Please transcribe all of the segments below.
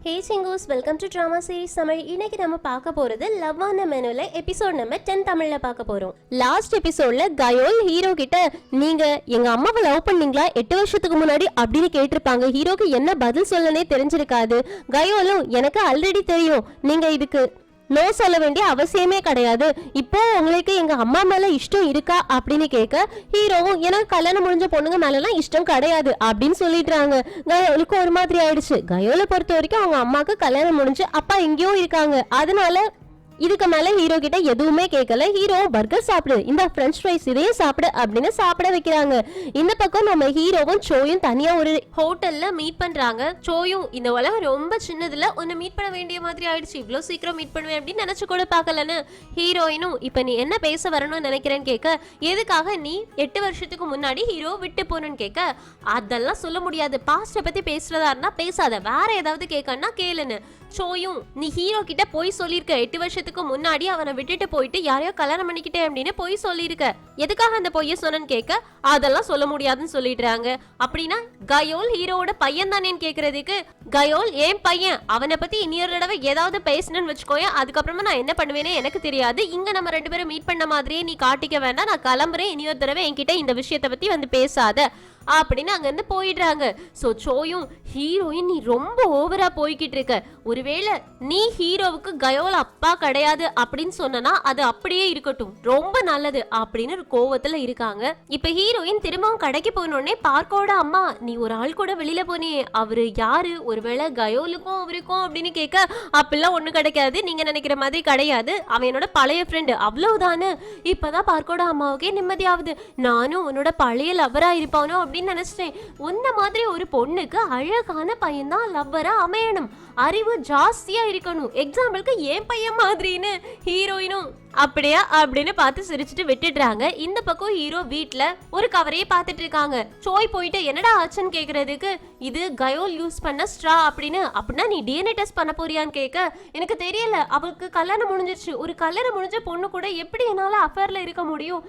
ஹே சிங்கூஸ், welcome to drama series Tamil. இன்னைக்கு நம்ம பார்க்க போறது லவ்வான மெனுல எபிசோட் நம்பர் 10 தமிழ்ல பார்க்க போறோம். லாஸ்ட் எபிசோட்ல கயோல் ஹீரோ கிட்ட நீங்க எங்க அம்மாவை லவ் பண்ணீங்களா 8 வருஷத்துக்கு முன்னாடி அப்படின்னு கேட்டிருப்பாங்க. ஹீரோக்கு என்ன பதில் சொல்லனே தெரிஞ்சிருக்காது. கயோலும் எனக்கு ஆல்ரெடி தெரியும், நீங்க இதுக்கு நோ சொல்ல வேண்டிய அவசியமே கிடையாது, இப்போ உங்களுக்கு எங்க அம்மா மேல இஷ்டம் இருக்கா அப்படின்னு கேட்க ஹீரோவும் எனக்கு கல்யாணம் முடிஞ்ச பொண்ணுங்க மேலாம் இஷ்டம் கிடையாது அப்படின்னு சொல்லிடுறாங்க. கயோலுக்கு ஒரு மாதிரி ஆயிடுச்சு. கயோலை பொறுத்த வரைக்கும் அவங்க அம்மாக்கு கல்யாணம் முடிஞ்சு அப்பா எங்கேயோ இருக்காங்க, அதனால இதுக்கு மேல ஹீரோ கிட்ட எதுவுமே கேட்கல. ஹீரோ பர்கர் சாப்பிடு, இந்த பிரெஞ்ச் ஃப்ரைஸ் இதையும் சாப்பிடு அப்படின்னு சாப்பிட வைக்கிறாங்க. இந்த பக்கம் நம்ம ஹீரோவும் சோயும் தனியா ஒரு ஹோட்டல்ல மீட் பண்றாங்க. சோயும் இந்த உலகம் ரொம்ப சின்னதுல ஒன்னு மீட் பண்ண வேண்டிய மாதிரி ஆயிடுச்சு, இவ்வளவு சீக்கிரம் மீட் பண்ணுவேன் அப்படின்னு நினைச்சு கூட பாக்கலன்னு ஹீரோயினும் இப்ப நீ என்ன பேச வரணும்னு நினைக்கிறேன்னு கேட்க, எதுக்காக நீ 8 வருஷத்துக்கு முன்னாடி ஹீரோ விட்டு போனன்னு கேட்க, அதெல்லாம் சொல்ல முடியாது, பாஸ்ட பத்தி பேசுறதா இருந்தா பேசாத, வேற ஏதாவது கேட்கன்னா கேளுன்னு. சோயும் நீ ஹீரோ கிட்ட போய் சொல்லிருக்க, 8 வருஷத்துக்கு முன்னாடி அவனை விட்டுட்டு போயிட்டு யாரையோ கல்யாணம் பண்ணிக்கிட்டே அப்படின்னு போய் சொல்லிருக்க, எதுக்காக அந்த பொய்ய சொன்னன்னு கேட்க, அதெல்லாம் சொல்ல முடியாதுன்னு சொல்லிடுறாங்க. அப்படின்னா கயோல் ஹீரோவோட பையன் தானேன்னு கேக்குறதுக்கு, கயோல் ஏன் பையன், அவனை பத்தி இன்னொரு தடவை ஏதாவது பேசணும்னு வச்சுக்கோய, அதுக்கப்புறமா நான் என்ன பண்ணுவேனே எனக்கு தெரியாது, இங்க நம்ம 2 பேரும் மீட் பண்ண மாதிரியே நீ காட்டிக்க வேண்டாம், நான் கிளம்புறேன், இன்னொரு தடவை என்கிட்ட இந்த விஷயத்த பத்தி வந்து பேசாத அப்படின்னு அங்க இருந்து போயிடுறாங்க. சோ சோயும் ஹீரோயின் நீ ரொம்ப ஓவரா போய்கிட்டு இருக்க, ஒருவேளை நீ ஹீரோவுக்கு கயோல் அப்பா கிடையாது அப்படின்னு சொன்னா அது அப்படியே இருக்கட்டும், ரொம்ப நல்லது அப்படின்னு ஒரு கோவத்துல இருக்காங்க. இப்ப ஹீரோயின் திரும்பவும் கடைக்கு போனோடனே பார்க்கோட அம்மா நீ ஒரு ஆள் கூட வெளியில போனியே, அவரு யாரு, ஒருவேளை கயோலுக்கும் அவருக்கும் அப்படின்னு கேட்க, அப்பெல்லாம் ஒண்ணு கிடைக்காது, நீங்க நினைக்கிற மாதிரி கிடையாது, அவன் என்னோட பழைய ஃப்ரெண்டு அவ்வளவுதானு. இப்பதான் பார்க்கோட அம்மாவுக்கே நிம்மதியாவது, நானும் உன்னோட பழைய லவ்வரா இருப்பானோ அப்படின்னு நினைச்சிட்டேன். உன்ன மாதிரி ஒரு பொண்ணுக்கு அழகான பையன் தான் லவ்வரா அமையணும், அறிவு ஜாஸ்தியா இருக்கணும், எக்ஸாம்பிளுக்கு ஏன் பையன் மாதிரின்னு ஹீரோயினும் அப்படியா அப்படின்னு பார்த்து சிரிச்சுட்டு விட்டுடுறாங்க. இந்த பக்கம் ஹீரோ வீட்ல ஒரு கவரையே பார்த்துட்டு இருக்காங்க. சோய் போயிட்டு என்னடா ஆச்சுன்னு கேக்குறதுக்கு, இது கயோல் யூஸ் பண்ண ஸ்ட்ரா அப்படின்னு. அப்படின்னா நீ டிஎன்ஏ டெஸ்ட் பண்ண போறியான்னு கேட்க, எனக்கு தெரியல, அவளுக்கு கல்யாணம் முடிஞ்சிருச்சு, ஒரு கல்யாணம் முடிஞ்ச பொண்ணு கூட எப்படி என்னால அஃபேர்ல இருக்க முடியும்,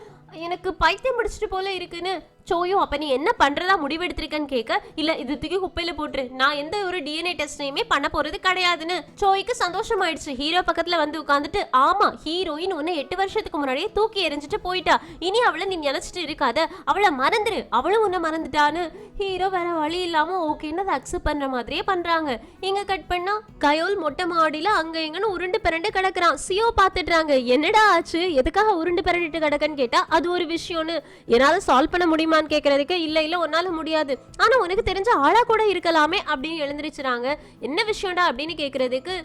எனக்கு பைத்தியம் பிடிச்சிட்டு போல இருக்குன்னு. சோயும் அப்ப நீ என்ன பண்றதா முடிவெடுத்திருக்கன்னு கேட்க, இல்ல இது தூக்கி குப்பையில போட்டுரு, நான் எந்த ஒரு டிஎன்ஏ டெஸ்டையுமே பண்ண போறது கிடையாதுன்னு. சோய்க்கு சந்தோஷம் ஆயிடுச்சு. ஹீரோ பக்கத்துல வந்து உட்காந்துட்டு, ஆமா ஹீரோயின் உன்னை 8 வருஷத்துக்கு முன்னாடியே தூக்கி எறிஞ்சிட்டு போயிட்டா, இனி அவளை நீ நினைச்சிட்டு இருக்காத, அவளை மறந்துரு, அவளும் உன்னை மறந்துட்டான்னு ஹீரோ வேற வழி இல்லாம ஓகேன்னு அதை அக்செப்ட் பண்ற மாதிரியே பண்றாங்க. இங்க கட் பண்ணா கயோல் மொட்டை மாடியில அங்க எங்கன்னு உருண்டு பிறண்டு கிடக்குறான். சியோ பாத்துட்டாங்க, என்னடா ஆச்சு, எதுக்காக உருண்டு பிறண்டுட்டு கிடக்குன்னு கேட்டா, அது ஒரு விஷயம்னு. என்னால சால்வ் பண்ண முடியுமா கேக்குறதுக்கு, இல்ல உன்னால முடியாது, ஆனா உனக்கு தெரிஞ்ச ஆளா கூட இருக்கலாமே அப்படின்னு எழுந்திருச்சுறாங்க. என்ன விஷயம்டா அப்படின்னு கேக்குறதுக்கு,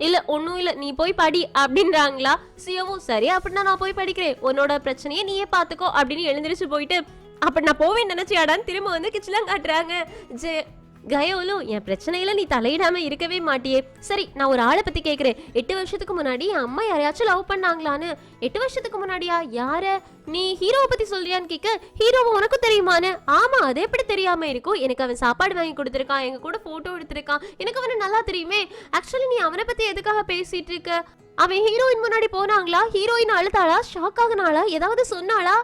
இல்ல ஒன்னும் இல்ல நீ போய் படி அப்படின்றாங்களா. சியோவும் சரி அப்படின்னா நான் போய் படிக்கிறேன், உன்னோட பிரச்சனையை நீயே பாத்துக்கோ அப்படின்னு எழுந்திரிச்சு போயிட்டு, அப்படி நான் போவேன் நினைச்சியாடான்னு திரும்ப வந்து கிச்சலாம் காட்டுறாங்க. கயோலும் என் பிரச்சனையில நீ தலையிடாம இருக்கவே மாட்டியே, சரி நான் ஒரு ஆளை பத்தி கேக்குறேன், 8 வருஷத்துக்கு முன்னாடி என் அம்மா யாரையாச்சும் லவ் பண்ணாங்களான்னு. 8 வருஷத்துக்கு முன்னாடியா, யார, நீ ஹீரோவை பத்தி சொல்றியான்னு கேட்க, ஹீரோவை உனக்கும் தெரியுமான்னு. ஆமா அது எப்படி தெரியாம இருக்கும், எனக்கு அவன் சாப்பாடு வாங்கி கொடுத்துருக்கான், எங்க கூட போட்டோ எடுத்திருக்கான், எனக்கு அவனை நல்லா தெரியுமே. ஆக்சுவலி நீ அவனை பத்தி எதுக்காக பேசிட்டு இருக்க, அவன் ஹீரோயின் முன்னாடி போனாங்களா, ஹீரோயின் அழுதாளா, ஷாக் ஆகுனாளா, ஏதாவது சொன்னாளா,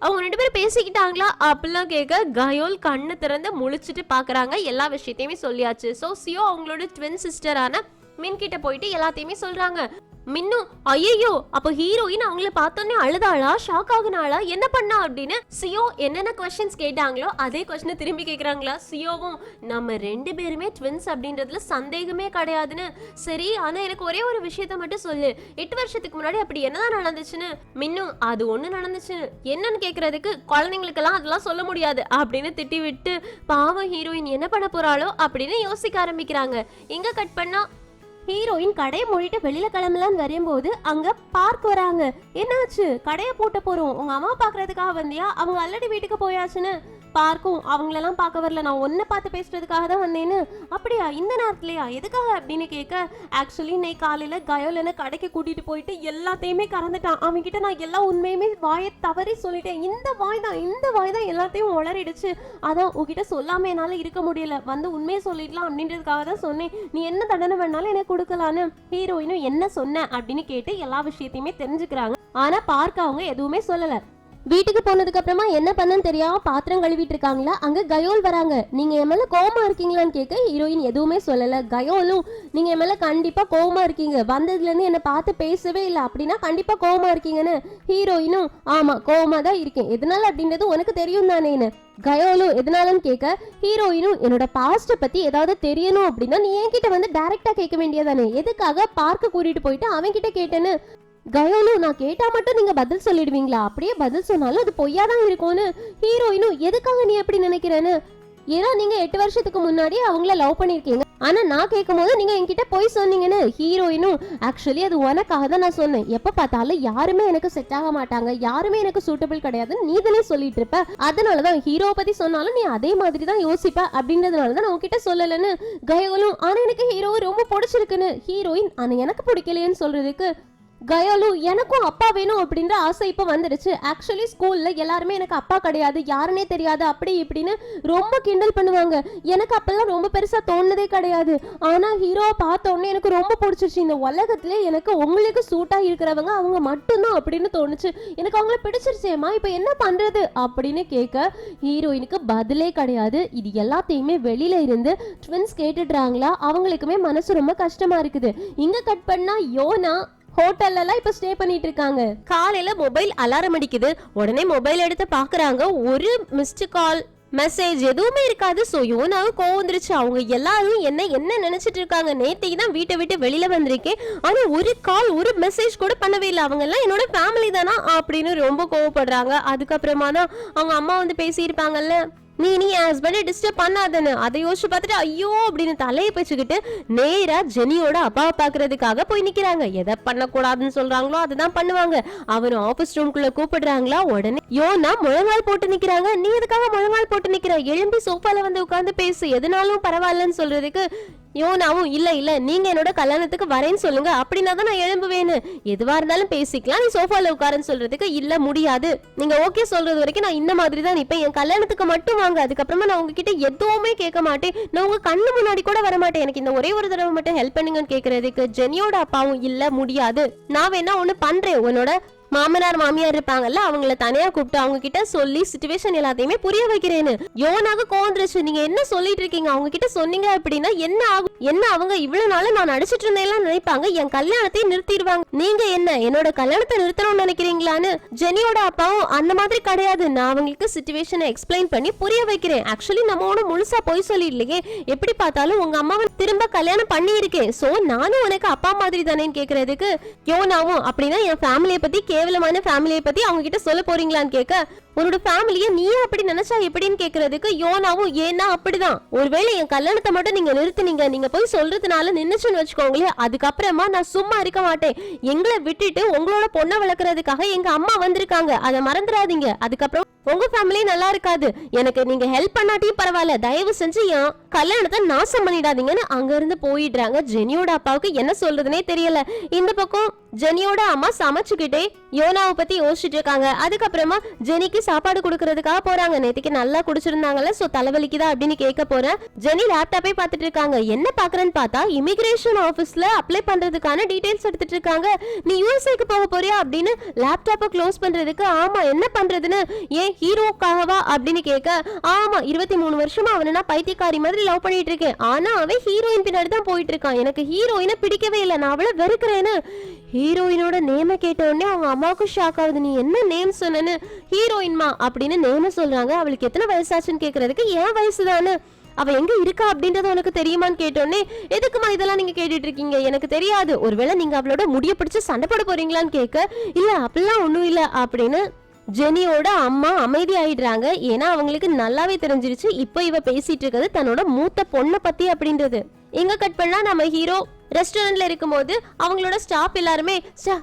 அவங்க 2 பேரும் பேசிக்கிட்டாங்களா அப்படிலாம் கேட்க, கயோல் கண்ணு திறந்து முழிச்சிட்டு பாக்குறாங்க. எல்லா விஷயத்தையுமே சொல்லியாச்சு. சோ சியோ அவங்களோட ட்வின் சிஸ்டரான மின் கிட்ட போயிட்டு எல்லாத்தையுமே சொல்றாங்க. மின்னும் ஐயோ அப்ப ஹீரோயின் அவங்கள பார்த்தோன்னே அழுதாளா, ஷாக் ஆகுனாளா, என்ன பண்ணா அப்படின்னு சியோ என்னென்ன கொஸ்டின்ஸ் கேட்டாங்களோ அதே கொஸ்டினை திரும்பி கேக்குறாங்களா. சியோவும் நம்ம 2 பேருமே ட்வின்ஸ் அப்படின்றதுல சந்தேகமே கிடையாதுன்னு. சரி ஆனா எனக்கு ஒரே ஒரு விஷயத்த மட்டும் சொல்லு, 8 வருஷத்துக்கு முன்னாடி அப்படி என்னதான் நடந்துச்சுன்னு. மின்னும் அது ஒண்ணு நடந்துச்சு, என்னன்னு கேக்குறதுக்கு, குழந்தைங்களுக்கெல்லாம் அதெல்லாம் சொல்ல முடியாது அப்படின்னு திட்டி விட்டு, பாவம் ஹீரோயின் என்ன பண்ண போறாளோ அப்படின்னு யோசிக்க ஆரம்பிக்கிறாங்க. இங்க கட் பண்ணா ஹீரோயின் கடையை மூடிட்டு வெளியில கிளம்பலான்னு வரும்போது அங்க பார்க் வராங்க. என்னாச்சு, கடையை பூட்ட போறோம், உங்க அம்மா பாக்குறதுக்காக வந்தியா, அவங்க ஆல்ரெடி வீட்டுக்கு போயாச்சுன்னு. பார்க்கும் அவங்களெல்லாம் பார்க்க வரல, நான் ஒன்ன பார்த்து பேசுறதுக்காக தான் வந்தேன்னு. அப்படியா, இந்த நேரத்துலயா, எதுக்காக அப்படின்னு கேட்க, ஆக்சுவலி இன்னைக்கு காலையில கயோல் என்ன கடைக்கு கூட்டிட்டு போயிட்டு எல்லாத்தையுமே கறந்துட்டான், அவன்கிட்ட நான் எல்லா உண்மையுமே வாயை தவறி சொல்லிட்டேன், இந்த வாய் தான் எல்லாத்தையும் உளறிடுச்சு, அதான் உங்ககிட்ட சொல்லாம என்னால இருக்க முடியல, வந்து உண்மையை சொல்லிடலாம் அப்படின்றதுக்காக தான் சொன்னேன், நீ என்ன தண்டனை வேணாலும் எனக்கு கொடுக்கலான்னு. ஹீரோயினும் என்ன சொன்ன அப்படின்னு கேட்டு எல்லா விஷயத்தையுமே தெரிஞ்சுக்கிறாங்க. ஆனா பார்க்க அவங்க எதுவுமே சொல்லல. வீட்டுக்கு போனதுக்கு அப்புறமா என்ன பண்ணன்னு தெரியாம பாத்திரம் கழுவிட்டு இருக்காங்களா, அங்க கயோல் வராங்க. நீங்க என் மேல கோவமா இருக்கீங்களான்னு கேட்க ஹீரோயின் எதுவுமே சொல்லல. கயோலும் நீங்க என் மேல கண்டிப்பா கோவமா இருக்கீங்க, வந்ததுல இருந்து என்ன பார்த்து பேசவே இல்லை அப்படின்னா கண்டிப்பா கோவமா இருக்கீங்கன்னு. ஹீரோயினும் ஆமா கோவமா தான் இருக்கேன், எதனால அப்படின்றது உனக்கு தெரியும் தானேன்னு. கயோலும் எதனாலன்னு கேட்க ஹீரோயினும் என்னோட பாஸ்ட பத்தி ஏதாவது தெரியணும் அப்படின்னா நீ என்கிட்ட வந்து டைரக்டா கேட்க வேண்டியதானே, எதுக்காக பார்க்க கூட்டிட்டு போயிட்டு அவன் கிட்ட கேட்டேன்னு. கயோலும் நான் கேட்டா மட்டும் நீங்க பதில் சொல்லிடுவீங்களா, அப்படியே பதில் சொன்னாலும் அது பொய்யாதான் இருக்கும்னு. ஹீரோயினும் எதுக்காக நீ எப்படி நினைக்கிறேன்னு, ஏன்னா நீங்க 8 வருஷத்துக்கு முன்னாடி அவங்கள லவ் பண்ணிருக்கீங்க, ஆனா நான் கேட்கும் போது நீங்க என்கிட்ட போய் சொன்னீங்கன்னு. ஹீரோயினும் ஆக்சுவலி அது உனக்காக தான் நான் சொன்னேன், எப்ப பார்த்தாலும் யாருமே எனக்கு செட் ஆக மாட்டாங்க, யாருமே எனக்கு சூட்டபிள் கிடையாதுன்னு நீ தானே சொல்லிட்டு இருப்ப, அதனாலதான் ஹீரோவை பத்தி சொன்னாலும் நீ அதே மாதிரி தான் யோசிப்ப அப்படின்றதுனாலதான் நான் உன்கிட்ட சொல்லலன்னு. கயோலும் ஆனா எனக்கு ஹீரோவை ரொம்ப பிடிச்சிருக்குன்னு. ஹீரோயின் ஆனா எனக்கு பிடிக்கலையேன்னு சொல்றதுக்கு கயோலு எனக்கும் அப்பா வேணும் அப்படின்ற ஆசை இப்போ வந்துடுச்சு. ஆக்சுவலி ஸ்கூல்ல எல்லாருமே எனக்கு அப்பா கிடையாது, யாருன்னே தெரியாது அப்படி இப்படின்னு ரொம்ப கிண்டல் பண்ணுவாங்க. எனக்கு அப்பெல்லாம் ரொம்ப பெருசா தோணுனதே கிடையாது. ஆனா ஹீரோவை பார்த்த உடனே எனக்கு ரொம்ப பிடிச்சிருச்சு. இந்த உலகத்திலே எனக்கு உங்களுக்கு சூட்டா இருக்கிறவங்க அவங்க மட்டும்தான் அப்படின்னு தோணுச்சு. எனக்கு அவங்கள பிடிச்சிருச்சேம்மா, இப்போ என்ன பண்றது அப்படின்னு கேட்க ஹீரோயினுக்கு பதிலே கிடையாது. இது எல்லாத்தையுமே வெளியில இருந்து ட்வின்ஸ் கேட்டுடுறாங்களா, அவங்களுக்குமே மனசு ரொம்ப கஷ்டமா இருக்குது. இங்க கட் பண்ணா யோனா ஹோட்டல்லாம் இப்ப ஸ்டே பண்ணிட்டு இருக்காங்க. காலையில மொபைல் அலாரம் அடிக்குது. உடனே மொபைல் எடுத்து பாக்குறாங்க, ஒரு மிஸ்டு கால் மெசேஜ் எதுவுமே இருக்காது. ஸோ யோனாவும் கோவம் வந்துருச்சு. அவங்க எல்லாரும் என்ன நினைச்சிட்டு இருக்காங்க, நேற்றைக்கு தான் வீட்டை விட்டு வெளியில வந்திருக்கேன், ஆனா ஒரு கால் ஒரு மெசேஜ் கூட பண்ணவே இல்லை, அவங்க எல்லாம் என்னோட ஃபேமிலி தானா அப்படின்னு ரொம்ப கோவப்படுறாங்க. அதுக்கப்புறமா தான் அவங்க அம்மா வந்து பேசியிருப்பாங்கல்ல, நீ என் ஹஸ்பண்டை டிஸ்டர்ப் பண்ணாதன்னு. அதை யோசிச்சு பார்த்துட்டு ஐயோ அப்படின்னு தலையை பிச்சுக்கிட்டு நேரா ஜெனியோட அப்பாவை பாக்குறதுக்காக போய் நிக்கிறாங்க. எதை பண்ணக்கூடாதுன்னு சொல்றாங்களோ அதுதான் பண்ணுவாங்க. அவரும் ஆபீஸ் ரூம்குள்ள கூப்பிடுறாங்களா, உடனே யோனா முழங்கால் போட்டு நிக்கிறாங்க. நீ எதுக்காக முழங்கால் போட்டு நிக்கிற, எழும்பி சோஃபால வந்து உட்காந்து பேசு, எதுனாலும் பரவாயில்லன்னு சொல்றதுக்கு யோனாவும் இல்ல நீங்க என்னோட கல்யாணத்துக்கு வரேன்னு சொல்லுங்க, அப்படின்னா தான் நான் எழும்புவேன்னு. எதுவா இருந்தாலும் பேசிக்கலாம், நீ சோஃபால உட்காருன்னு சொல்றதுக்கு இல்ல முடியாது, நீங்க ஓகே சொல்றது வரைக்கும் நான் இந்த மாதிரி தான் நிப்பேன், என் கல்யாணத்துக்கு மட்டும் வாங்க, அதுக்கப்புறமா நான் உங்ககிட்ட எதுவுமே கேட்க மாட்டேன், நான் உங்க கண்ணு முன்னாடி கூட வர மாட்டேன், எனக்கு இந்த ஒரே ஒரு தடவை மட்டும் ஹெல்ப் பண்ணுங்கன்னு கேட்கறதுக்கு ஜெனியோட அப்பாவும் இல்ல முடியாது, நான் வேணா ஒண்ணு பண்றேன், உன்னோட மாமனார் மாமியார் இருப்பாங்கல்ல அவங்கள தனியா கூப்பிட்டு அவங்க கிட்ட சொல்லி சிச்சுவேஷன் எல்லாத்தையுமே புரிய வைக்கிறேன்னு. யோனாக கோந்துருச்சு, நீங்க என்ன சொல்லிட்டு இருக்கீங்க, அவங்க கிட்ட சொன்னீங்க அப்படின்னா என்ன ஆகும், என்ன அவங்க இவ்வளவு நாள் நான் நடிச்சிட்டு இருந்தேன் நினைப்பாங்க, என் கல்யாணத்தையும் நிறுத்திடுவாங்க, நீங்க என்னோட கல்யாணத்தை நிறுத்தணும்னு நினைக்கிறீங்களான்னு. ஜெனியோட அப்பாவும் அந்த மாதிரி கிடையாது, நான் அவங்களுக்கு சிச்சுவேஷனை எக்ஸ்பிளைன் பண்ணி புரிய வைக்கிறேன், ஆக்சுவலி நம்ம ஒன்னும் முழுசா போய் சொல்லிடலையே, எப்படி பார்த்தாலும் உங்க அம்மாவை திரும்ப கல்யாணம் பண்ணி இருக்கேன், சோ நானும் உனக்கு அப்பா மாதிரி தானேன்னு கேக்குறதுக்கு யோனாவும் அப்படின்னா என் ஃபேமிலியை பத்தி கேவலமான ஃபேமிலியை பத்தி அவங்க கிட்ட சொல்ல போறீங்களான்னு கேட்க, உன்னோட ஃபேமிலியை நீயே அப்படி நினைச்சா எப்படின்னு கேக்குறதுக்கு யோனாவும் ஏன்னா அப்படிதான், ஒருவேளை என் கல்யாணத்தை மட்டும் நீங்க நிறுத்துனீங்க, நீங்க போய் சொல்றதுனால நின்னுச்சுன்னு வச்சுக்கோங்களேன், அதுக்கப்புறமா நான் சும்மா இருக்க மாட்டேன், எங்களை விட்டுட்டு உங்களோட பொண்ணை வளர்க்கறதுக்காக எங்க அம்மா வந்திருக்காங்க, அதை மறந்துடாதீங்க, அதுக்கப்புறம் உங்க ஃபேமிலி நல்லா இருக்காது, எனக்கு நீங்க ஹெல்ப் பண்ணாட்டியும் பரவாயில்ல, தயவு செஞ்சு என் கல்யாணத்தை நாசம் பண்ணிடாதீங்கன்னு அங்க இருந்து போயிடுறாங்க. ஜெனியோட அப்பாவுக்கு என்ன சொல்றதுனே தெரியல. இந்த பக்கம் ஜெனியோட அம்மா சமைச்சுக்கிட்டே யோனாவை பத்தி யோசிச்சுட்டு இருக்காங்க. அதுக்கப்புறமா ஜெனிக்கு சாப்பாடு கொடுக்கறதுக்காக போறாங்க. நேற்றுக்கு நல்லா குடிச்சிருந்தாங்கல்ல, சோ தலைவலிக்குதா அப்படின்னு கேட்க போறேன். ஜெனி லேப்டாப்பே பார்த்துட்டு இருக்காங்க. என்ன பாக்குறேன்னு பார்த்தா இமிகிரேஷன் ஆபீஸ்ல அப்ளை பண்றதுக்கான டீடைல்ஸ் எடுத்துட்டு இருக்காங்க. நீ யூஎஸ்ஏக்கு போக போறியா அப்படின்னு லேப்டாப்பை க்ளோஸ் பண்றதுக்கு ஆமா என்ன பண்றதுன்னு, ஏன் ஹீரோக்காகவா அப்படின்னு கேட்க, ஆமா 23 வருஷமா அவனை நான் பைத்தியக்காரி மாதிரி லவ் பண்ணிட்டு இருக்கேன், ஆனா அவன் ஹீரோயின் பின்னாடி தான் போயிட்டு இருக்கான், எனக்கு ஹீரோயினை பிடிக்கவே இல்லை, நான் அவளை வெறுக்கிறேன்னு. ஹீரோயினோட நேம கேட்ட உடனே அவங்க அம்மாவுக்கு ஷாக் ஆகுது. நீ என்ன நேம் சொன்னு, ஹீரோயின்மா அப்படின்னு நேம சொல்றாங்க. அவளுக்கு எத்தனை வயசாச்சுன்னு கேட்கறதுக்கு என் வயசுதானு, அவ எங்க இருக்கா அப்படின்றது உனக்கு தெரியுமான்னு கேட்டோடனே, எதுக்குமா இதெல்லாம் நீங்க கேட்டுட்டு இருக்கீங்க, எனக்கு தெரியாது, ஒருவேளை நீங்க அவளோட முடிய பிடிச்சு சண்டை போட போறீங்களான்னு கேட்க, இல்ல அப்படிலாம் ஒண்ணும் இல்ல அப்படின்னு ஜெனியோட அம்மா அமைதி ஆயிடுறாங்க. ஏன்னா அவங்களுக்கு நல்லாவே தெரிஞ்சிருச்சு இப்போ இவ பேசிட்டு இருக்கிறது தன்னோட மூத்த பொண்ணை பத்தி அப்படின்றது. எங்க கட் பண்ணா நம்ம ஹீரோ ரெஸ்டாரண்ட்ல இருக்கும்போது அவங்களோட ஸ்டாஃப் எல்லாருமே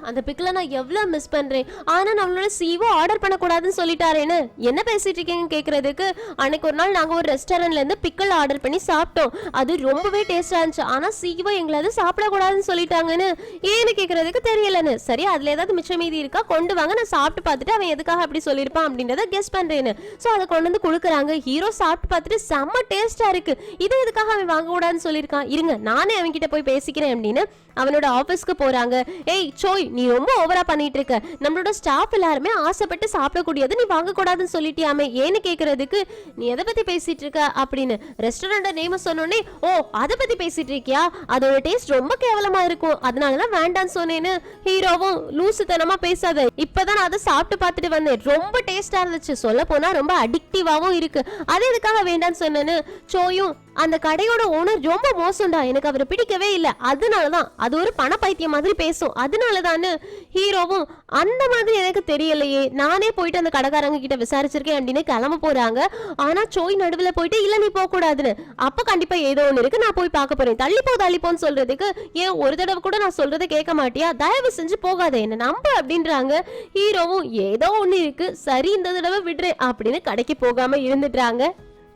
அந்த பிக்ல நான் எவ்வளவு மிஸ் பண்றேன், ஆனா நம்மளோட சிஓ ஆர்டர் பண்ணக்கூடாதுன்னு சொல்லிட்டாரேன்னு என்ன பேசிட்டு இருக்கீங்க கேக்குறதுக்கு, அன்னைக்கு ஒரு நாள் நாங்க ஒரு ரெஸ்டாரண்ட்ல இருந்து பிக்கல் ஆர்டர் பண்ணி சாப்பிட்டோம், அது ரொம்பவே டேஸ்டா இருந்துச்சு, ஆனா சிஓ எங்களை அது சாப்பிடக்கூடாதுன்னு சொல்லிட்டாங்கன்னு. ஏன்னு கேக்குறதுக்கு தெரியலன்னு. சரி அதுல ஏதாவது மிச்சம் மீதி இருக்கா கொண்டு வாங்க, நான் சாப்பிட்டு பார்த்துட்டு அவன் எதுக்காக அப்படி சொல்லியிருப்பான் அப்படின்றத கெஸ் பண்றேன்னு. சோ அதை கொண்டு வந்து கொடுக்குறாங்க. ஹீரோ சாப்பிட்டு பார்த்துட்டு செம்ம டேஸ்டா இருக்கு, இது எதுக்காக அவன் வாங்க கூடாதுன்னு சொல்லியிருக்கான், இருங்க நானே அவன் கிட்ட போய் பேசிக்கிறேன் நினைக்கிறேன் அப்படின்னு அவனோட ஆபீஸ்க்கு போறாங்க. ஏய் சோய், நீ ரொம்ப ஓவரா பண்ணிட்டு இருக்க. நம்மளோட ஸ்டாஃப் எல்லாருமே ஆசைப்பட்டு சாப்பிடக்கூடியது நீ வாங்க கூடாதுன்னு சொல்லிட்டியாமே, ஏன்னு கேக்குறதுக்கு நீ எதை பத்தி பேசிட்டு இருக்க அப்படின்னு ரெஸ்டாரண்ட் நேம சொன்னோடனே, ஓ அதை பத்தி பேசிட்டு இருக்கியா, அதோட டேஸ்ட் ரொம்ப கேவலமா இருக்கும், அதனாலதான் வேண்டான்னு சொன்னேன்னு ஹீரோவும் லூசுத்தனமா பேசாத, இப்பதான் நான் அதை சாப்பிட்டு பார்த்துட்டு வந்தேன், ரொம்ப டேஸ்டா இருந்துச்சு, சொல்ல போனா ரொம்ப அடிக்டிவாவும் இருக்கு, அது எதுக்காக வேண்டான்னு சொன்னேன்னு சோயும் அந்த கடையோட ஓனர் ரொம்ப மோசம்டா, எனக்கு அவரை பிடிக்கவே இல்லை, அதனாலதான் அது ஒரு பண பைத்தியம் மாதிரி பேசும், அதனாலதான் ஹீரோவும் அந்த மாதிரி எனக்கு தெரியலையே, நானே போயிட்டு அந்த கடைக்காரங்க கிட்ட விசாரிச்சிருக்கேன் அப்படின்னு கிளம்ப போறாங்க. ஆனா சோய் நடுவில் போயிட்டு இல்ல நீ போக கூடாதுன்னு, அப்ப கண்டிப்பா ஏதோ ஒண்ணு இருக்கு, நான் போய் பார்க்க போறேன், தள்ளிப்போன்னு சொல்றதுக்கு ஏன் ஒரு தடவை கூட நான் சொல்றதை கேட்க மாட்டியா, தயவு செஞ்சு போகாத, என்ன நம்ப அப்படின்றாங்க. ஹீரோவும் ஏதோ ஒண்ணு இருக்கு, சரி இந்த தடவை விடுறேன் அப்படின்னு கடைக்கு போகாம இருந்துட்டாங்க.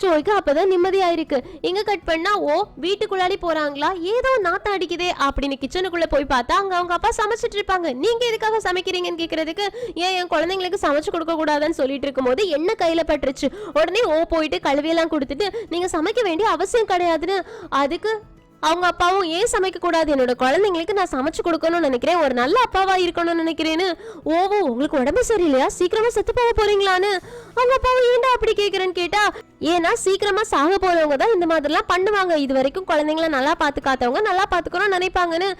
சோய்க்கு அப்பதான் நிம்மதியா இருக்கு. இங்க கட் பண்ணா ஓ வீட்டுக்குள்ளாடி போறாங்களா, ஏதோ நாத்தம் அடிக்குதே அப்படின்னு கிச்சனுக்குள்ள போய் பார்த்தா அங்க அவங்க அப்பா சமைச்சிட்டு இருப்பாங்க. நீங்க எதுக்காக சமைக்கிறீங்கன்னு கேக்குறதுக்கு, ஏன் என் குழந்தைங்களுக்கு சமைச்சு கொடுக்க கூடாதுன்னு சொல்லிட்டு இருக்கும் போது என்ன கையில பட்டுருச்சு, உடனே ஓ போயிட்டு கழுவியெல்லாம் கொடுத்துட்டு நீங்க சமைக்க வேண்டிய அவசியம் கிடையாதுன்னு, அதுக்கு அவங்க அப்பாவும் ஏன் சமைக்க கூடாது, என்னோட குழந்தைங்களுக்கு நான் சமைச்சு கொடுக்கணும்னு நினைக்கிறேன், ஒரு நல்ல அப்பாவா இருக்கணும்னு நினைக்கிறேன்னு. ஓவோ உங்களுக்கு உடம்பு சரியில்லையா, சீக்கிரமா செத்து போக போறீங்களான்னு அவங்க அப்பாவும் ஏன்டா அப்படி கேக்குறேன்னு கேட்டா, ஏன்னா சீக்கிரமா சாக போறவங்க தான் இந்த மாதிரிலாம் பண்ணுவாங்க, இது வரைக்கும் குழந்தைங்களை நல்லா பாத்துக்காதவங்க நல்லா பாத்துக்கணும்னு நினைப்பாங்கன்னு.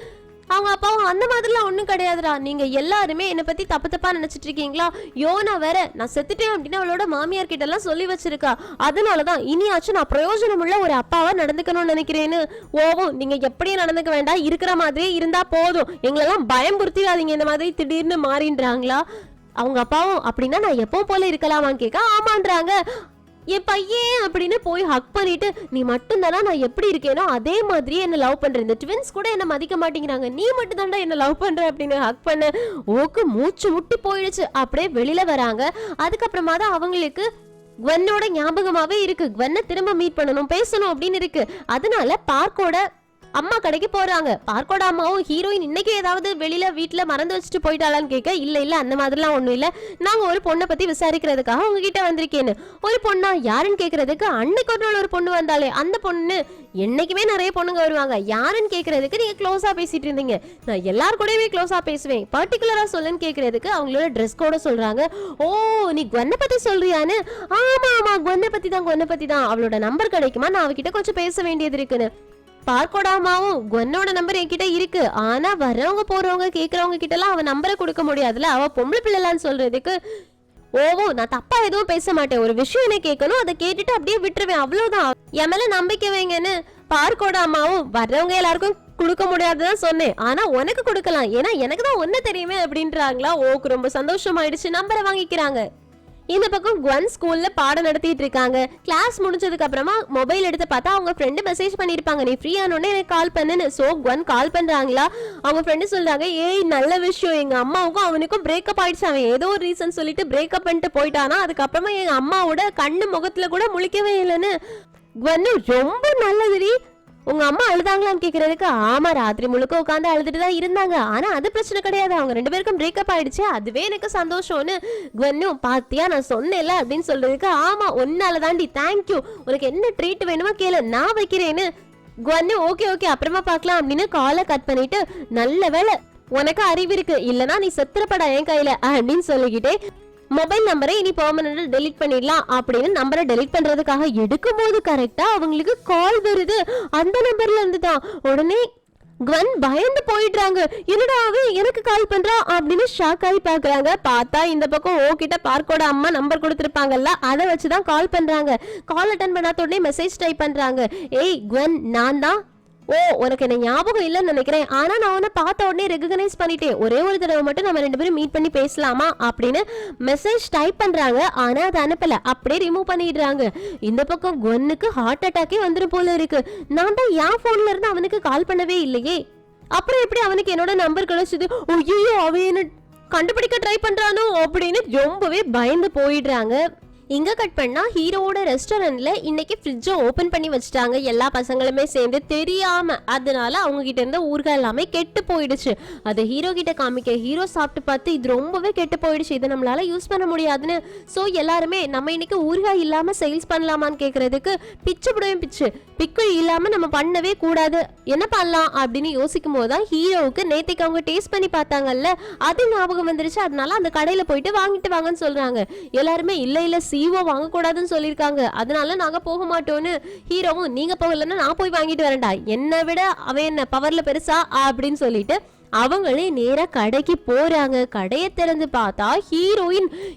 அவங்க அப்பாவும் அந்த மாதிரிலாம் ஒன்றும் கிடையாதுடா, நீங்க எல்லாருமே என்னை பத்தி தப்பா நினைச்சிட்டு இருக்கீங்களா, யோனா வேற நான் செத்துட்டேன் அப்படின்னு அவளோட மாமியார் கிட்ட எல்லாம் சொல்லி வச்சிருக்கா, அதனாலதான் இனியாச்சும் நான் பிரயோஜனம் உள்ள ஒரு அப்பாவா நடந்துக்கணும்னு நினைக்கிறேன்னு. ஓவும் நீங்க எப்படியும் நடந்துக்க வேண்டாம், இருக்கிற மாதிரியே இருந்தா போதும், எங்களெல்லாம் பயம் புரித்திடாதீங்க இந்த மாதிரி திடீர்னு மாறின்றாங்களா. அவங்க அப்பாவும் அப்படின்னா நான் எப்போ போல இருக்கலாமான்னு கேட்க ஆமான்றாங்க. என் பையன் அப்படின்னு போய் ஹக் பண்ணிட்டு, நீ மட்டும் தானா நான் எப்படி இருக்கேனோ அதே மாதிரியே என்ன லவ் பண்ற, இந்த ட்வின்ஸ் கூட என்ன மதிக்க மாட்டேங்கிறாங்க, நீ மட்டும் தாண்டா என்ன லவ் பண்ற அப்படின்னு ஹக் பண்ண ஓக்கு மூச்சு முட்டி போயிடுச்சு. அப்படியே வெளியில வராங்க. அதுக்கப்புறமா தான் அவங்களுக்கு குவன்னோட ஞாபகமாவே இருக்கு, குவன்னை திரும்ப மீட் பண்ணணும் பேசணும் அப்படின்னு இருக்கு. அதனால பார்க்கோட அம்மா கடைக்கு போறாங்க. பார்க்கோட அம்மாவும் ஹீரோயின் இன்னைக்கு ஏதாவது வெளியில வீட்டுல மறந்து வச்சுட்டு போயிட்டாளான்னு கேட்க, இல்ல அந்த மாதிரிலாம் ஒண்ணும் இல்ல, நாங்க ஒரு பொண்ணை பத்தி விசாரிக்கிறதுக்காக உங்ககிட்ட வந்திருக்கேன்னு. ஒரு பொண்ணா யாருன்னு கேக்குறதுக்கு, அன்னைக்கு ஒரு நாள் ஒரு பொண்ணு வந்தாலே அந்த பொண்ணு, என்னைக்குமே நிறைய பொண்ணுங்க வருவாங்க, யாருன்னு கேக்குறதுக்கு நீங்க க்ளோஸா பேசிட்டு இருந்தீங்க, நான் எல்லார் கூடவே க்ளோஸா பேசுவேன், பர்டிகுலரா சொல்லுன்னு கேக்குறதுக்கு அவங்களோட ட்ரெஸ் கோட சொல்றாங்க. ஓ நீ குவன்னை பத்தி சொல்றியான்னு, ஆமா குவன்னை பத்தி தான், அவளோட நம்பர் கிடைக்குமா, நான் அவகிட்ட கொஞ்சம் பேச வேண்டியது இருக்குன்னு. பார்க்கோட அம்மாவும் குவன்னோட நம்பர் என்கிட்ட இருக்கு, ஆனா வர்றவங்க போறவங்க கேக்குறவங்க கிட்ட எல்லாம் அவன் நம்பரை கொடுக்க முடியாதுல, அவ பொம்பளை பிள்ளைலான்னு சொல்றதுக்கு, ஓவோ நான் தப்பா எதுவும் பேச மாட்டேன், ஒரு விஷயம் என்ன கேட்கணும் அதை கேட்டுட்டு அப்படியே விட்டுருவேன், அவ்வளவுதான், என் மேல நம்பிக்கை வைங்கன்னு. பார்க்கோட அம்மாவும் வர்றவங்க எல்லாருக்கும் கொடுக்க முடியாதுதான் சொன்னேன், ஆனா உனக்கு கொடுக்கலாம், ஏன்னா எனக்கு தான் ஒன்ன தெரியுமே அப்படின்றாங்களா. ஓக்கு ரொம்ப சந்தோஷமாயிடுச்சு, நம்பரை வாங்கிக்கிறாங்க. இந்த பக்கம் குவன் ஸ்கூல்ல பாடம் நடத்திட்டு இருக்காங்க. கிளாஸ் முடிஞ்சதுக்கு அப்புறமா மொபைல் எடுத்து பார்த்தா அவங்க ஃப்ரெண்டு மெசேஜ் பண்ணிருப்பாங்க, நீ ஃப்ரீ ஆனோடனே எனக்கு கால் பண்ணுன்னு. சோ குவன் கால் பண்றாங்களா, அவங்க ஃப்ரெண்டு சொல்றாங்க, ஏய் நல்ல விஷயம், எங்க அம்மாவுக்கும் அவனுக்கும் பிரேக்கப் ஆயிடுச்சு, அவன் ஏதோ ஒரு ரீசன் சொல்லிட்டு பிரேக்கப் பண்ணிட்டு போயிட்டானா, அதுக்கப்புறமா எங்க அம்மாவோட கண்ணு முகத்துல கூட முழிக்கவே இல்லைன்னு. குவன் ரொம்ப நல்லதுடி, உங்க அம்மா அழுதாங்களான்னு கேக்குறதுக்கு, ஆமா ராத்திரி முழுக்க உட்காந்து அழுதுட்டு தான் இருந்தாங்க, ஆனா அது பிரச்சனை கிடையாது, அவங்க ரெண்டு பேருக்கும் பிரேக்கப் ஆயிடுச்சு, அதுவே எனக்கு சந்தோஷம்னு. குவன்னும் பாத்தியா நான் சொன்னேன்ல அப்படின்னு சொல்றதுக்கு, ஆமா ஒன்னால தாண்டி, தேங்க்யூ, உனக்கு என்ன ட்ரீட் வேணுமோ கேளு நான் வைக்கிறேன்னு. குவன்னு ஓகே அப்புறமா பார்க்கலாம் அப்படின்னு காலை கட் பண்ணிட்டு, நல்ல வேலை உனக்கு அறிவு இருக்கு, இல்லனா நீ செத்துறப்படா என் கையில அப்படின்னு சொல்லிக்கிட்டே மொபைல் நம்பரை இனி பெர்மனன்ட்டா டெலீட் பண்ணிடலாம் அப்படின்னு நம்பரை டெலீட் பண்றதுக்காக எடுக்கும்போது கரெக்டா அவங்களுக்கு கால் வருது, அந்த நம்பர்ல இருந்து தான். உடனே குவன் பயந்து போயிடுறாங்க, என்னடா அவன் எனக்கு கால் பண்றா அப்படின்னு ஷாக் ஆகி பாக்குறாங்க. பார்த்தா இந்த பக்கம் ஓ கிட்ட பார்க்கோட அம்மா நம்பர் கொடுத்துருப்பாங்கல்ல, அதை வச்சுதான் கால் பண்றாங்க. கால் அட்டன் பண்ணாத உடனே மெசேஜ் டைப் பண்றாங்க, ஏய் குவன் நான் தான், ஓ உனக்கு என்ன ஞாபகம் இல்லைன்னு நினைக்கிறேன், ஆனா நான் உன்னை பார்த்த உடனே ரெகனைஸ் பண்ணிட்டேன், ஒரே ஒரு தடவை மட்டும் நம்ம ரெண்டு பேரும் மீட் பண்ணி பேசலாமா அப்படின்னு மெசேஜ் டைப் பண்றாங்க. ஆனா அதை அனுப்பல, அப்படியே ரிமூவ் பண்ணிடுறாங்க. இந்த பக்கம் குவன்னுக்கு ஹார்ட் அட்டாக்கே வந்துரும் போல இருக்கு, நான் தான் என் போன்ல இருந்து அவனுக்கு கால் பண்ணவே இல்லையே, அப்புறம் எப்படி அவனுக்கு என்னோட நம்பர் கிடைச்சது, ஐயோ அவன் என்ன கண்டுபிடிக்க ட்ரை பண்றானோ அப்படின்னு ரொம்பவே பயந்து போயிடுறாங்க. இங்க கட் பண்ணா ஹீரோவோட ரெஸ்டாரண்ட்ல இன்னைக்கு ஃப்ரிட்ஜை ஓபன் பண்ணி வச்சுட்டாங்க எல்லா பசங்களுமே சேர்ந்து தெரியாம. அதனால அவங்க கிட்ட இருந்த ஊறுகாய் எல்லாமே கெட்டு போயிடுச்சு. அதை ஹீரோ கிட்ட காமிக்க ஹீரோ சாப்பிட்டு பார்த்து இது ரொம்பவே கெட்டு போயிடுச்சு, இதை நம்மளால யூஸ் பண்ண முடியாதுன்னு. ஸோ எல்லாருமே நம்ம இன்னைக்கு ஊறுகாய் இல்லாம சேல்ஸ் பண்ணலாமான்னு கேட்கறதுக்கு பிச்சு புடவையும் பிச்சு பிக்கிள் இல்லாம நம்ம பண்ணவே கூடாது, என்ன பண்ணலாம் அப்படின்னு யோசிக்கும் போதுதான் ஹீரோவுக்கு நேத்தைக்கு அவங்க டேஸ்ட் பண்ணி பார்த்தாங்கல்ல அது ஞாபகம் வந்துருச்சு. அதனால அந்த கடையில போயிட்டு வாங்கிட்டு வாங்கன்னு சொல்றாங்க. எல்லாருமே இல்ல இல்ல சிஓ வாங்கக்கூடாதுன்னு சொல்லியிருக்காங்க, அதனால நாங்க போக மாட்டோம்னு. ஹீரோவும் நீங்க போகலன்னா நான் போய் வாங்கிட்டு வரேன்டா, என்னை விட அவன் என்ன பவர்ல பெருசா அப்படின்னு சொல்லிட்டு அவங்களே நேரா கடைக்கு போறாங்க. கடையை திறந்து பார்த்தா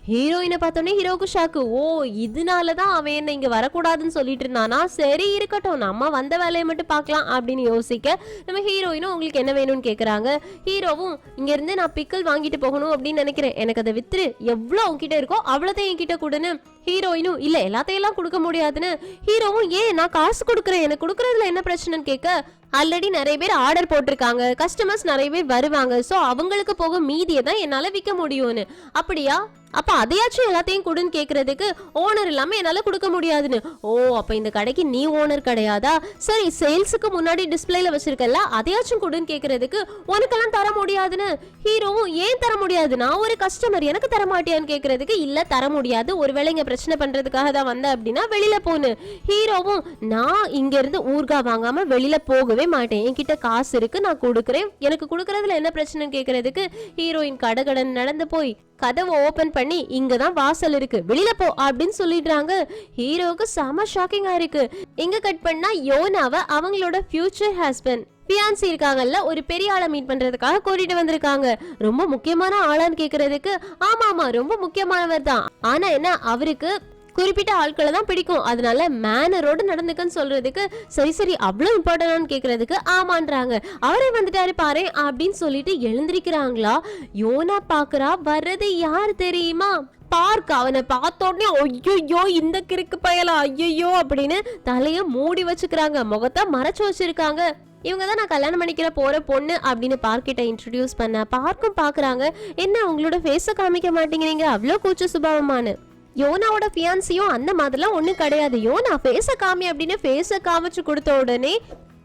ஹீரோயினை பார்த்தோன்னே ஹீரோவுக்கு ஷாக்கு. ஓ இதனாலதான் அவன் என்ன இங்க வரக்கூடாதுன்னு சொல்லிட்டு இருந்தானா, சரி இருக்கட்டும் நம்ம வந்த வேலையை மட்டும் பார்க்கலாம் அப்படின்னு யோசிக்க நம்ம ஹீரோயினும் உங்களுக்கு என்ன வேணும்னு கேக்குறாங்க. ஹீரோவும் இங்க இருந்து நான் பிக்கல் வாங்கிட்டு போகணும் அப்படின்னு நினைக்கிறேன், எனக்கு அதை வித்துரு, எவ்வளவு உங்ககிட்ட இருக்கோ அவ்வளோத்தையும் என்கிட்ட கொடுன்னு. ஹீரோயினும் இல்ல எல்லாத்தையெல்லாம் கொடுக்க முடியாதுன்னு. ஹீரோவும் ஏன் நான் காசு கொடுக்குறேன், எனக்கு கொடுக்கறதுல என்ன பிரச்சனைன்னு கேட்க ஆல்ரெடி நிறைய பேர் ஆர்டர் போட்டிருக்காங்க, கஸ்டமர்ஸ் நிறைய பேர் வருவாங்க, ஸோ அவங்களுக்கு போக மீதியை தான் என்னால் விற்க முடியும்னு. அப்படியா அப்ப அதையாச்சும் எல்லாத்தையும் கொடுன்னு கேட்கறதுக்கு ஓனர் இல்லாம என்னால கொடுக்க முடியாதுன்னு. ஓ அப்ப இந்த கடைக்கு நீ ஓனர் கிடையாதா, சரி சேல்ஸுக்கு முன்னாடி டிஸ்பிளேல வச்சிருக்கல அதையாச்சும் கொடுன்னு கேட்கறதுக்கு உனக்கெல்லாம் தர முடியாதுன்னு. ஹீரோவும் ஏன் தர முடியாது, நான் ஒரு கஸ்டமர் எனக்கு தர மாட்டியான்னு கேட்கறதுக்கு இல்ல தர முடியாது, ஒருவேளை இங்க பிரச்சனை பண்றதுக்காக தான் வந்த அப்படின்னா வெளியில போன்னு. ஹீரோவும் நான் இங்க இருந்து ஊர்கா வாங்காம வெளியில போகவே மாட்டேன், என்கிட்ட காசு இருக்கு நான் கொடுக்குறேன், எனக்கு கொடுக்கறதுல என்ன பிரச்சனைன்னு கேட்கறதுக்கு ஹீரோயின் கடகடன் நடந்து போய் கதவை ஓபன் பண்ணி இங்கதான் வாசல் இருக்கு வெளியில போ அப்படின்னு சொல்லிடுறாங்க. ஹீரோவுக்கு செம ஷாக்கிங்கா இருக்கு. இங்க கட் பண்ணா யோனாவை அவங்களோட ஃபியூச்சர் ஹஸ்பண்ட் பியான்சி இருக்காங்கல்ல ஒரு பெரிய ஆளை மீட் பண்றதுக்காக கூட்டிட்டு வந்திருக்காங்க. ரொம்ப முக்கியமான ஆளான்னு கேக்குறதுக்கு ஆமா ரொம்ப முக்கியமானவர் தான், ஆனா என்ன அவருக்கு குறிப்பிட்ட ஆட்களை தான் பிடிக்கும், அதனால மேனரோடு நடந்துக்கன்னு சொல்றதுக்கு சரி அவ்வளவு இம்பார்ட்டன்டான்னு கேக்குறதுக்கு ஆமான்றாங்க. அவரே வந்துட்டாரு பாரு அப்படின்னு சொல்லிட்டு எழுந்திருக்கிறாங்களா. யோனா பாக்குறா, வர்றது யார் தெரியுமா, பார்க்க. அவனை பார்த்த உடனே ஐயோ இந்த கிறுக்கு பயலா ஐயோ அப்படின்னு தலைய மூடி வச்சுக்கிறாங்க, முகத்தை மறைச்சு வச்சிருக்காங்க. இவங்க தான் நான் கல்யாணம் பண்ணிக்கிற போற பொண்ணு அப்படின்னு பார்க்கிட்ட இன்ட்ரடியூஸ் பண்ண. பார்க்கும் பாக்குறாங்க, என்ன உங்களோட ஃபேஸை காமிக்க மாட்டேங்கிறீங்க அவ்வளோ கூச்ச சுபாவமான. யோனாவோட ஃபியான்சியும் அந்த மாதிரிலாம் ஒன்றும் கிடையாது, யோனா ஃபேஸை காமி அப்படின்னு ஃபேஸை காமிச்சு கொடுத்த உடனே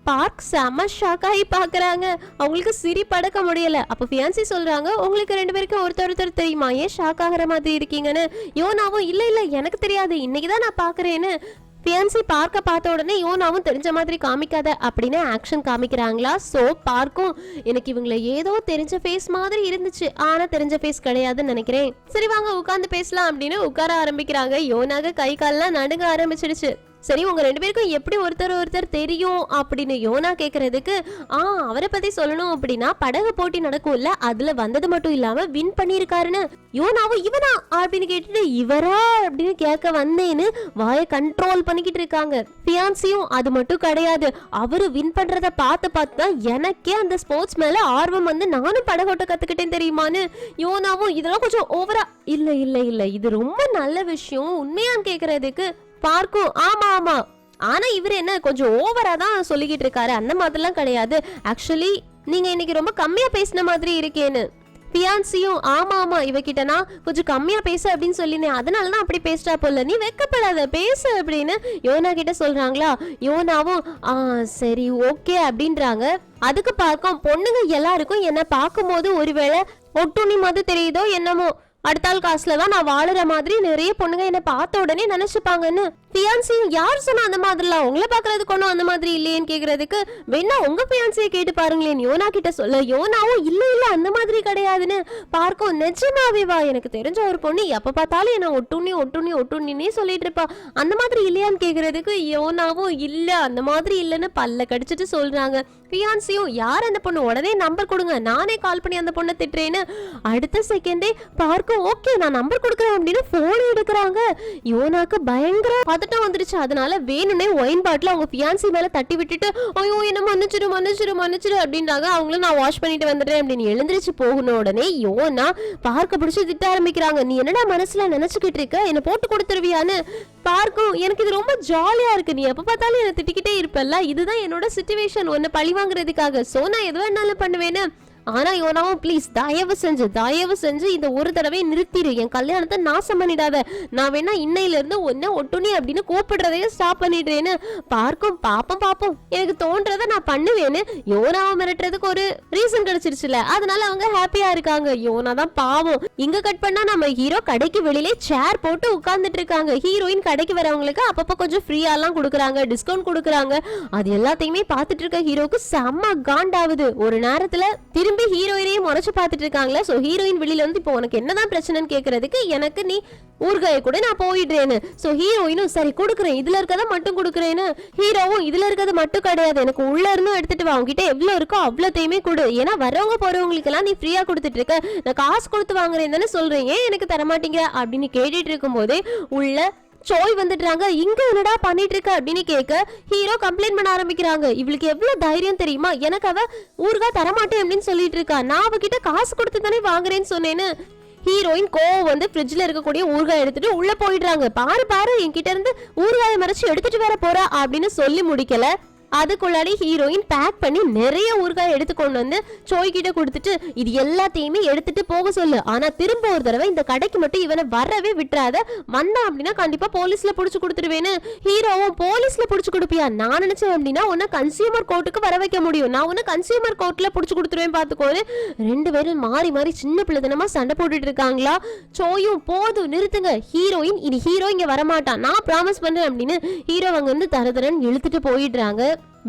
பார்க் செம ஷாக் ஆகி பாக்குறாங்க, அவங்களுக்கு சிரி படக்க முடியல. அப்ப ஃபியான்சி சொல்றாங்க, உங்களுக்கு ரெண்டு பேருக்கும் ஒருத்தர் தெரியுமா, ஏன் ஷாக் ஆகிற மாதிரி இருக்கீங்கன்னு. யோனாவும் இல்ல எனக்கு தெரியாது, இன்னைக்குதான் நான் பாக்குறேன்னு. ஃபியான்சி பார்க்க பார்த்த உடனே யோனாவும் தெரிஞ்ச மாதிரி காமிக்காத அப்படின்னு ஆக்ஷன் காமிக்கிறாங்களா. ஸோ பார்க்கும் எனக்கு இவங்களை ஏதோ தெரிஞ்ச ஃபேஸ் மாதிரி இருந்துச்சு, ஆனா தெரிஞ்ச ஃபேஸ் கிடையாதுன்னு நினைக்கிறேன், சரி வாங்க உட்காந்து பேசலாம் அப்படின்னு உட்கார ஆரம்பிக்கிறாங்க. யோனாக கை கால்லாம் நடுங்க ஆரம்பிச்சிடுச்சு. சரி உங்க ரெண்டு பேருக்கும் எப்படி ஒருத்தர் தெரியும் அப்படின்னு யோனா கேக்குறதுக்கு அவரை பத்தி சொல்லணும் அப்படின்னா படகு போட்டி நடக்கும்ல அதுல வந்தது மட்டும் இல்லாம வின் பண்ணிருக்காருன்னு. யோனாவும் இவனா அப்படின்னு கேட்டுட்டு இவரா அப்படின்னு கேட்க வந்தேன்னு வாயை கண்ட்ரோல் பண்ணிக்கிட்டு இருக்காங்க. ஃபியான்சியும் அது மட்டும் கிடையாது, அவரு வின் பண்றத பார்த்து தான் எனக்கே அந்த ஸ்போர்ட்ஸ் மேல ஆர்வம் வந்து நானும் படகோட்ட கத்துக்கிட்டேன் தெரியுமான்னு. யோனாவும் இதெல்லாம் கொஞ்சம் ஓவரா இல்ல இது ரொம்ப நல்ல விஷயம் உண்மையான்னு கேக்குறதுக்கு பார்க்கும் ஆமா ஆனா இவரு என்ன கொஞ்சம் ஓவரா தான் சொல்லிக்கிட்டு இருக்காரு, அந்த மாதிரிலாம் கிடையாது, ஆக்சுவலி நீங்க இன்னைக்கு ரொம்ப கம்மியா பேசின மாதிரி இருக்கேன்னு. பியான்சியும் ஆமா இவகிட்டனா கொஞ்சம் கம்மியா பேச அப்படின்னு சொல்லினேன், அதனாலதான் அப்படி பேசிட்டா போல, நீ வெக்கப்படாத பேசு அப்படின்னு யோனா கிட்ட சொல்றாங்களா. யோனாவும் சரி ஓகே அப்படின்றாங்க. அதுக்கு பார்க்கும் பொண்ணுங்க எல்லாருக்கும் என்ன பார்க்கும் போது ஒருவேளை ஒட்டுண்ணி மாதிரி தெரியுதோ என்னமோ, அடுத்தாள் காசுல தான் நான் வாழுற மாதிரி நிறைய பொண்ணுங்க என்ன பார்த்த உடனே நினைச்சுப்பாங்கன்னு. ஃபியான்சியும் யார் சொன்னா அந்த மாதிரிலாம், உங்களை பாக்குறதுக்கு ஒன்றும் அந்த மாதிரி இல்லையேன்னு கேக்குறதுக்கு வேணா உங்க ஃபியான்சியை கேட்டு பாருங்களேன் யோனா கிட்ட சொல்ல. யோனாவும் இல்ல அந்த மாதிரி கிடையாதுன்னு. பார்க்கும் நிஜமாவே வா, எனக்கு தெரிஞ்ச ஒரு பொண்ணு எப்ப பார்த்தாலும் என்ன ஒட்டுண்ணி சொல்லிட்டு இருப்பா, அந்த மாதிரி இல்லையான்னு கேக்குறதுக்கு யோனாவும் இல்ல அந்த மாதிரி இல்லைன்னு பல்ல கடிச்சிட்டு சொல்றாங்க. ஃபியான்சியும் யார் அந்த பொண்ணு, உடனே நம்பர் கொடுங்க நானே கால் பண்ணி அந்த பொண்ணை திட்டுறேன்னு. அடுத்த செகண்டே பார்க்கும் ஓகே நான் நம்பர் கொடுக்குறேன் அப்படின்னு போன் எடுக்கிறாங்க. யோனாக்கு பயங்கர பதட்டம் வந்துருச்சு, அதனால வேணும்னே ஒயின் பாட்டில் அவங்க ஃபியான்சி மேல தட்டி விட்டுட்டு ஐயோ என்ன மன்னிச்சிரு அப்படின்றாங்க. அவங்களும் நான் வாஷ் பண்ணிட்டு வந்துடுறேன் அப்படின்னு எழுந்திரிச்சு போகணும். உடனே யோனா பார்க்க பிடிச்சி திட்ட ஆரம்பிக்கிறாங்க, நீ என்னடா மனசுல நினைச்சுக்கிட்டு இருக்க, என்ன போட்டு கொடுத்துருவியான்னு. பார்க்கும் எனக்கு இது ரொம்ப ஜாலியா இருக்கு, நீ எப்ப பார்த்தாலும் என்ன திட்டிக்கிட்டே இருப்பல்ல, இதுதான் என்னோட சிச்சுவேஷன், உன்னை பழி வாங்குறதுக்காக, சோ நான் எது வேணாலும் பண்ணுவேன்னு. ஆனா யோனாவும் ப்ளீஸ் தயவு செஞ்சு இந்த ஒரு தடவை நிறுத்திடு, என் கல்யாணத்தை நாசம் பண்ணிடாத, நான் வேணா இன்னையில இருந்து ஒன்னு ஒட்டுனி அப்படின்னு கூப்பிடுறதையே ஸ்டாப் பண்ணிடுறேன்னு. பாப்போம் எனக்கு தோன்றதை நான் பண்ணுவேன்னு யோனாவை மிரட்டுறதுக்கு ஒரு ரீசன் கிடைச்சிருச்சுல, அதனால அவங்க ஹாப்பியா இருக்காங்க. யோனா தான் பாவம். இங்க கட் பண்ணா நம்ம ஹீரோ கடைக்கு வெளியிலே சேர் போட்டு உட்கார்ந்துட்டு இருக்காங்க. ஹீரோயின் கடைக்கு வரவங்களுக்கு அப்பப்போ கொஞ்சம் ஃப்ரீயாலாம் கொடுக்குறாங்க, டிஸ்கவுண்ட் கொடுக்குறாங்க. அது எல்லாத்தையுமே பார்த்துட்டு இருக்க ஹீரோக்கு செம்ம காண்டாவுது. ஒரு நேரத்துல திரும்பி ஹீரோயினையே முறைச்சு பார்த்துட்டு இருக்காங்களா. ஸோ ஹீரோயின் வெளியில வந்து இப்போ உனக்கு என்னதான் பிரச்சனைன்னு கேட்கறதுக்கு எனக்கு நீ ஊர்காய கூட நான் போயிடுறேன்னு. ஸோ ஹீரோயினும் சரி கொடுக்குறேன், இதுல இருக்கதை மட்டும் கொடுக்குறேன்னு. ஹீரோவும் இதுல இருக்கிறது மட்டும் கிடையாது, எனக்கு உள்ள இருந்தும் எடுத்துட்டு வா, உங்ககிட்ட எவ்வளவு இருக்கோ அவ்வளோத்தையுமே கொடு, ஏன்னா வரவங்க போறவங்களுக்கு எல்லாம் நீ ஃப்ரீயா கொடுத்துட்டு இருக்க, நான் காசு கொடுத்து வாங்குறேன் தானே சொல்றேன், ஏன் எனக்கு தரமாட்டேங்கிற அப்படின்னு கேட்டுட்டு இருக்கும் போதே உள்ள சோய் வந்துடுறாங்க. இங்க என்னடா பண்ணிட்டு இருக்க அப்படின்னு கேட்க ஹீரோ கம்ப்ளைண்ட் பண்ண ஆரம்பிக்கிறாங்க. இவளுக்கு எவ்வளவு தைரியம் தெரியுமா, எனக்கு அவ ஊர்கா தரமாட்டேன் அப்படின்னு சொல்லிட்டு இருக்கா, நான் அவகிட்ட காசு கொடுத்து தானே வாங்குறேன்னு சொன்னேன்னு. ஹீரோயின் கோவம் வந்து ஃப்ரிட்ஜ்ல இருக்கக்கூடிய ஊறுகாய் எடுத்துட்டு உள்ள போயிடுறாங்க. பாரு என்கிட்ட இருந்து ஊறுகாயை மறைச்சு எடுத்துட்டு வர போறா அப்படின்னு சொல்லி முடிக்கல, அதுக்குள்ளாடி ஹீரோயின் பேக் பண்ணி நிறைய ஊறுகாய் எடுத்து கொண்டு வந்து சோய் கிட்ட கொடுத்துட்டு இது எல்லாத்தையுமே எடுத்துட்டு போக சொல்லு, ஆனா திரும்ப ஒரு தடவை இந்த கடைக்கு மட்டும் இவனை வரவே விட்டுறாத, வந்தான் அப்படின்னா கண்டிப்பா போலீஸ்ல புடிச்சு கொடுத்துருவேன்னு. ஹீரோவும் போலீஸ்ல புடிச்சு கொடுப்பியா, நான் நினைச்சேன் அப்படின்னா உன்னை கன்சியூமர் கோர்ட்டுக்கு வர வைக்க முடியும், நான் உன்னை கன்சியூமர் கோர்ட்ல புடிச்சு கொடுத்துருவேன் பாத்துக்கோன்னு. ரெண்டு பேரும் மாறி சின்ன பிள்ளைத்தனமா சண்டை போட்டுட்டு இருக்காங்களா. சோயும் போதும் நிறுத்துங்க, ஹீரோயின் இனி ஹீரோ இங்க வரமாட்டான், நான் ப்ராமிஸ் பண்றேன் அப்படின்னு ஹீரோ அங்க வந்து தரதரன்னு இழுத்துட்டு போயிடுறாங்க.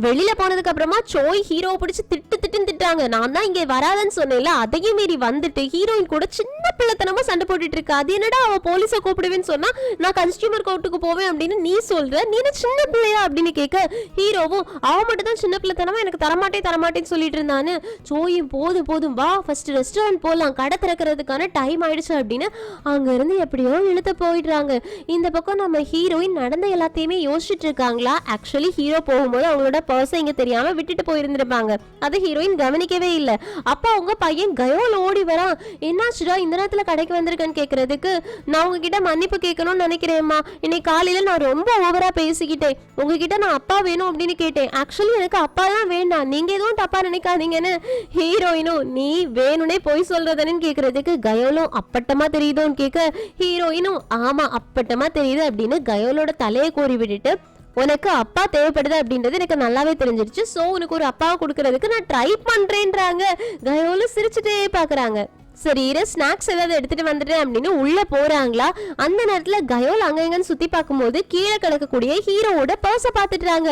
வெளியில போனதுக்கு அப்புறமா சோய் ஹீரோவை பிடிச்சு திட்டுன்னு திட்டாங்க. நான் தான் இங்க வராதன்னு சொன்னேன்ல, அதையும் மீறி வந்துட்டு ஹீரோயின் கூட சின்ன பிள்ளைத்தனமா சண்டை போட்டுட்டு இருக்கா. அது என்னடா அவ போலீஸை கூப்பிடுவேன்னு சொன்னா நான் கன்சியூமர் கோர்ட்டுக்கு போவேன் அப்படின்னு நீ சொல்ற, நீ சின்ன பிள்ளையா அப்படின்னு கேட்க ஹீரோவும் அவ மட்டும் தான் சின்ன பிள்ளைத்தனமா எனக்கு தரமாட்டேன்னு சொல்லிட்டு இருந்தான்னு. சோயும் போதும் வா ஃபர்ஸ்ட் ரெஸ்டாரண்ட் போலாம், கடை திறக்கிறதுக்கான டைம் ஆயிடுச்சு அப்படின்னு அங்க இருந்து எப்படியோ இழுத்து போயிடுறாங்க. இந்த பக்கம் நம்ம ஹீரோயின் நடந்த எல்லாத்தையுமே யோசிச்சுட்டு இருக்காங்களா. ஆக்சுவலி ஹீரோ போகும்போது அவங்களோட பர்ஸை இங்க தெரியாம விட்டுட்டு போயிருந்திருப்பாங்க, அதை ஹீரோயின் கவனிக்கவே இல்ல. அப்ப அவங்க பையன் கயோல் ஓடி வரான். என்னாச்சுடா இந்த நேரத்துல கடைக்கு வந்திருக்கேன்னு கேக்குறதுக்கு, நான் உங்ககிட்ட மன்னிப்பு கேட்கணும்னு நினைக்கிறேம்மா, இன்னைக்கு காலையில நான் ரொம்ப ஓவரா பேசிக்கிட்டேன், உங்ககிட்ட நான் அப்பா வேணும் அப்படின்னு கேட்டேன், ஆக்சுவலி எனக்கு அப்பா தான் வேண்டாம், நீங்க எதுவும் தப்பா நினைக்காதீங்கன்னு. ஹீரோயினும் நீ வேணும்னே போய் சொல்றதுன்னு கேக்குறதுக்கு கயோலும் அப்பட்டமா தெரியுதோன்னு கேட்க ஹீரோயினும் ஆமா அப்பட்டமா தெரியுது அப்படின்னு கயோலோட தலையை கோரி விட்டுட்டு உனக்கு அப்பா தேவைப்படுது அப்படின்றது எனக்கு நல்லாவே தெரிஞ்சிருச்சு, சோ உனக்கு ஒரு அப்பாவை கொடுக்கறதுக்கு நான் ட்ரை பண்றேன்றாங்க. கயோல சிரிச்சுட்டே பாக்குறாங்க. சரி ஸ்நாக்ஸ் ஏதாவது எடுத்துட்டு வந்துட்டேன் அப்படின்னு உள்ள போறாங்களா. அந்த நேரத்துல கயோல் அங்கங்கன்னு சுத்தி பார்க்கும்போது கீழே கிடக்கக்கூடிய ஹீரோவோட பர்ஸை பாத்துட்டாங்க.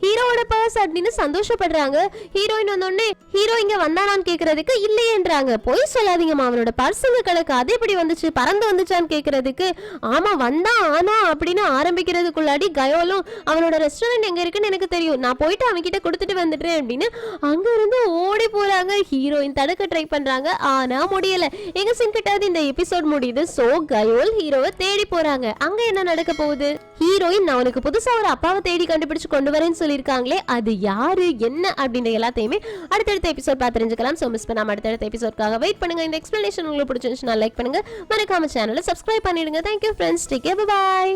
ஹீரோவோட பர்ஸ் அப்படின்னு சந்தோஷப்படுறாங்க. ஹீரோயின் வந்தோடனே ஹீரோ இங்க வந்தானான்னு கேக்குறதுக்கு இல்லையேன்றாங்க. போய் சொல்லாதீங்கம்மா, அவனோட பர்ஸுங்க கிடக்கு, அது எப்படி வந்துச்சு, பறந்து வந்துச்சான்னு கேக்குறதுக்கு ஆமா வந்தான் ஆனா அப்படின்னு ஆரம்பிக்கிறதுக்குள்ளாடி கயோலும் அவனோட ரெஸ்டாரண்ட் எங்க இருக்குன்னு எனக்கு தெரியும், நான் போயிட்டு அவன்கிட்ட கொடுத்துட்டு வந்துட்டேன் அப்படின்னு அங்க இருந்து ஓடி போறாங்க. ஹீரோயின் தடுக்க ட்ரை பண்றாங்க, ஆனா முடியல. எங்க சிங்கிட்டாவது இந்த எபிசோட் முடியுது. சோ கயோல் ஹீரோவை தேடி போறாங்க. அங்க என்ன நடக்க போகுது, ஹீரோயின் நான் உனக்கு புதுசா ஒரு அப்பாவை தேடி கண்டுபிடிச்சு கொண்டு வரேன்னு சொல்லியிருக்காங்களே, அது யாரு என்ன அப்படின்ற எல்லாத்தையுமே அடுத்தடுத்த எபிசோட் பார்த்து தெரிஞ்சுக்கலாம். சோ மிஸ் பண்ணாம அடுத்தடுத்த எபிசோட்காக வெயிட் பண்ணுங்க. இந்த எக்ஸ்பிளனேஷன் உங்களுக்கு பிடிச்சிருந்துச்சுன்னா லைக் பண்ணுங்க, மறக்காம சேனலை சப்ஸ்கிரைப் பண்ணிடுங்க. Thank you friends, take care, by.